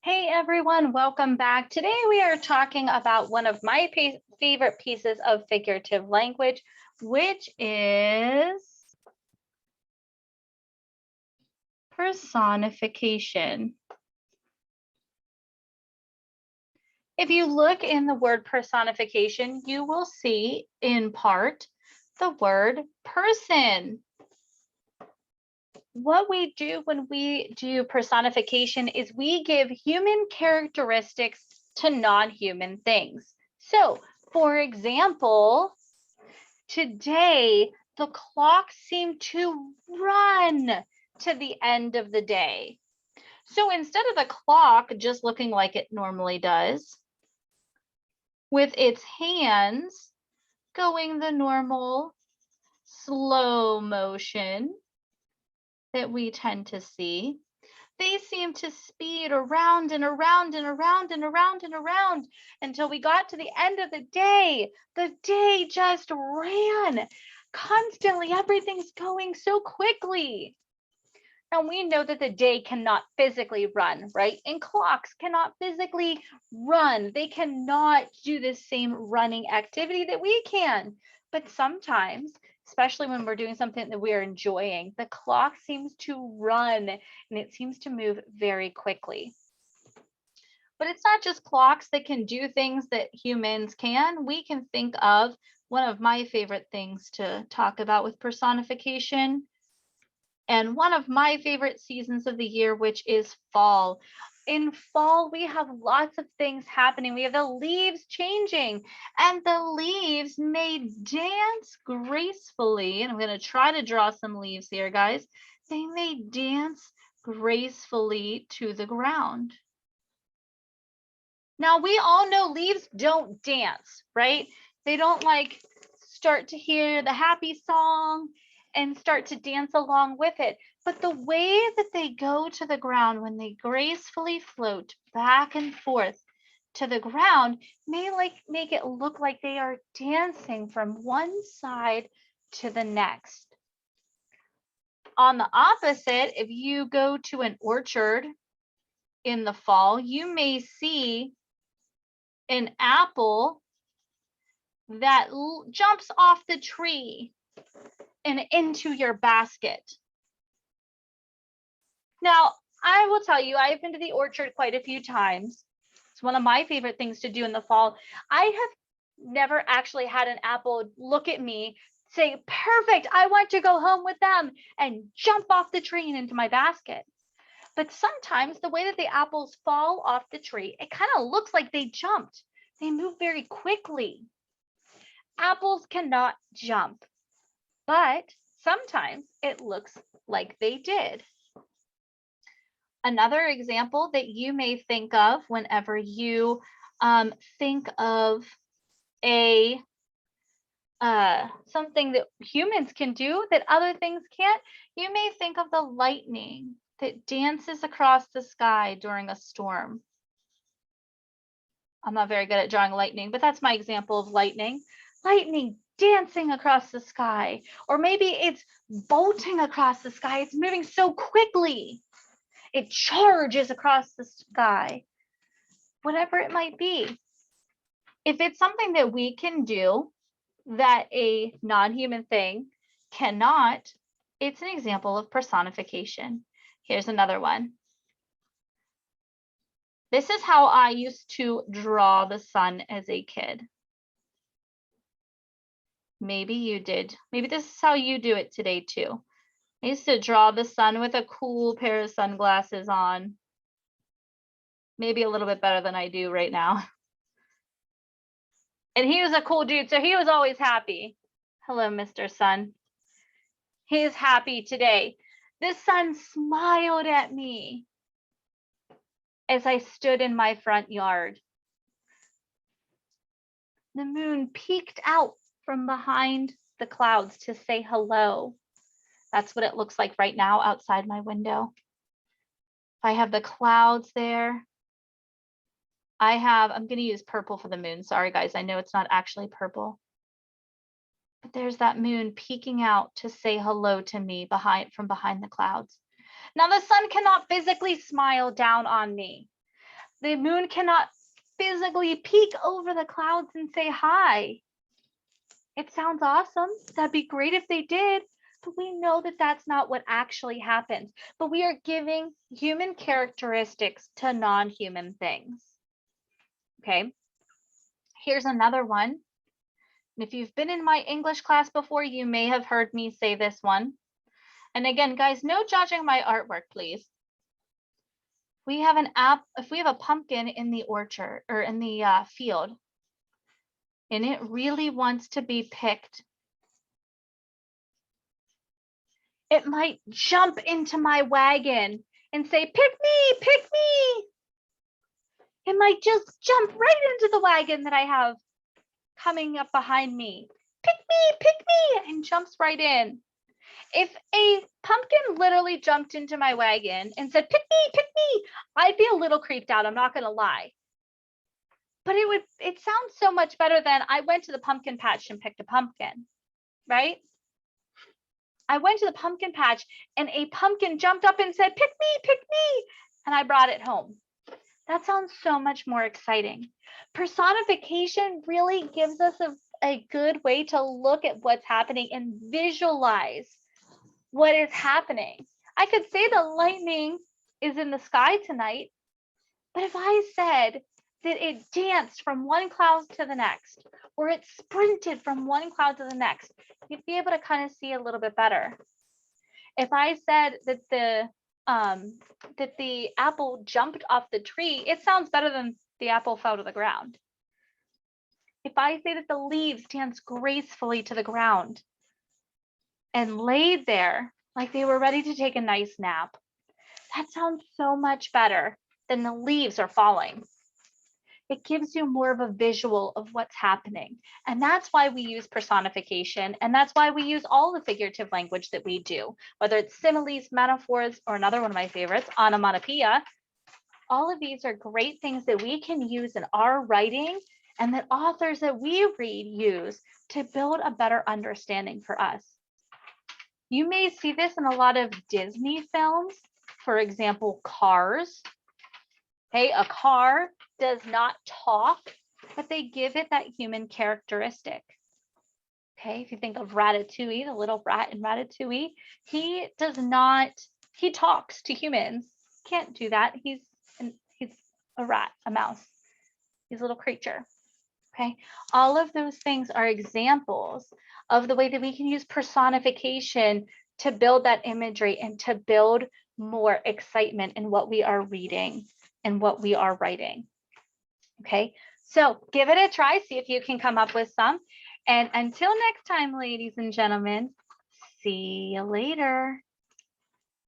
Hey everyone, welcome back. Today we are talking about one of my favorite pieces of figurative language, which is personification. If you look in the word personification, you will see in part the word person. What we do when we do personification is we give human characteristics to non-human things. So, for example, today the clock seemed to run to the end of the day. So instead of the clock just looking like it normally does, with its hands going the normal slow motion that we tend to see, they seemed to speed around and around and around and around and around until we got to the end of the day. The day just ran constantly. Everything's going so quickly. And we know that the day cannot physically run, right? And clocks cannot physically run. They cannot do the same running activity that we can. But sometimes, especially when we're doing something that we're enjoying, the clock seems to run and it seems to move very quickly. But it's not just clocks that can do things that humans can. We can think of one of my favorite things to talk about with personification, and one of my favorite seasons of the year, which is fall. In fall, we have lots of things happening. We have the leaves changing, and the leaves may dance gracefully. And I'm going to try to draw some leaves here, guys. They may dance gracefully to the ground. Now, we all know leaves don't dance, right? They don't like start to hear the happy song and start to dance along with it. But the way that they go to the ground when they gracefully float back and forth to the ground may make it look like they are dancing from one side to the next. On the opposite, if you go to an orchard in the fall, you may see an apple that jumps off the tree and into your basket. Now, I will tell you, I've been to the orchard quite a few times. It's one of my favorite things to do in the fall. I have never actually had an apple look at me, say, perfect, I want to go home with them, and jump off the tree and into my basket. But sometimes the way that the apples fall off the tree, it kind of looks like they jumped. They move very quickly. Apples cannot jump, but sometimes it looks like they did. Another example that you may think of whenever you think of a something that humans can do that other things can't, you may think of the lightning that dances across the sky during a storm. I'm not very good at drawing lightning, but that's my example of lightning. Lightning dancing across the sky, or maybe it's bolting across the sky. It's moving so quickly. It charges across the sky, whatever it might be. If it's something that we can do that a non-human thing cannot, it's an example of personification. Here's another one. This is how I used to draw the sun as a kid. Maybe you did. Maybe this is how you do it today too. I used to draw the sun with a cool pair of sunglasses on. Maybe a little bit better than I do right now. And he was a cool dude, so he was always happy. Hello, Mr. Sun. He is happy today. The sun smiled at me as I stood in my front yard. The moon peeked out from behind the clouds to say hello. That's what it looks like right now outside my window. I have the clouds there. I'm going to use purple for the moon. Sorry, guys. I know it's not actually purple. But there's that moon peeking out to say hello to me from behind the clouds. Now, the sun cannot physically smile down on me, The moon cannot physically peek over the clouds and say hi. It sounds awesome. That'd be great if they did, but we know that that's not what actually happens. But we are giving human characteristics to non-human things. Okay, here's another one. And if you've been in my English class before, you may have heard me say this one. And again, guys, no judging my artwork, please. We have if we have a pumpkin in the orchard or in the field, and it really wants to be picked, it might jump into my wagon and say, pick me, pick me. It might just jump right into the wagon that I have coming up behind me. Pick me, and jumps right in. If a pumpkin literally jumped into my wagon and said, pick me, I'd be a little creeped out, I'm not gonna lie. But it sounds so much better than I went to the pumpkin patch and picked a pumpkin, right? I went to the pumpkin patch and a pumpkin jumped up and said, pick me, and I brought it home. That sounds so much more exciting. Personification really gives us a good way to look at what's happening and visualize what is happening. I could say the lightning is in the sky tonight, but if I said that it danced from one cloud to the next, or it sprinted from one cloud to the next, you'd be able to kind of see a little bit better. If I said that the apple jumped off the tree, it sounds better than the apple fell to the ground. If I say that the leaves danced gracefully to the ground and laid there like they were ready to take a nice nap, that sounds so much better than the leaves are falling. It gives you more of a visual of what's happening. And that's why we use personification. And that's why we use all the figurative language that we do, whether it's similes, metaphors, or another one of my favorites, onomatopoeia. All of these are great things that we can use in our writing and that authors that we read use to build a better understanding for us. You may see this in a lot of Disney films. For example, Cars. Okay, a car does not talk, but they give it that human characteristic. Okay, if you think of Ratatouille, the little rat in Ratatouille, he talks to humans. Can't do that. He's a rat, a mouse. He's a little creature. Okay, all of those things are examples of the way that we can use personification to build that imagery and to build more excitement in what we are reading and what we are writing. Okay, so give it a try, see if you can come up with some. And until next time, ladies and gentlemen, see you later.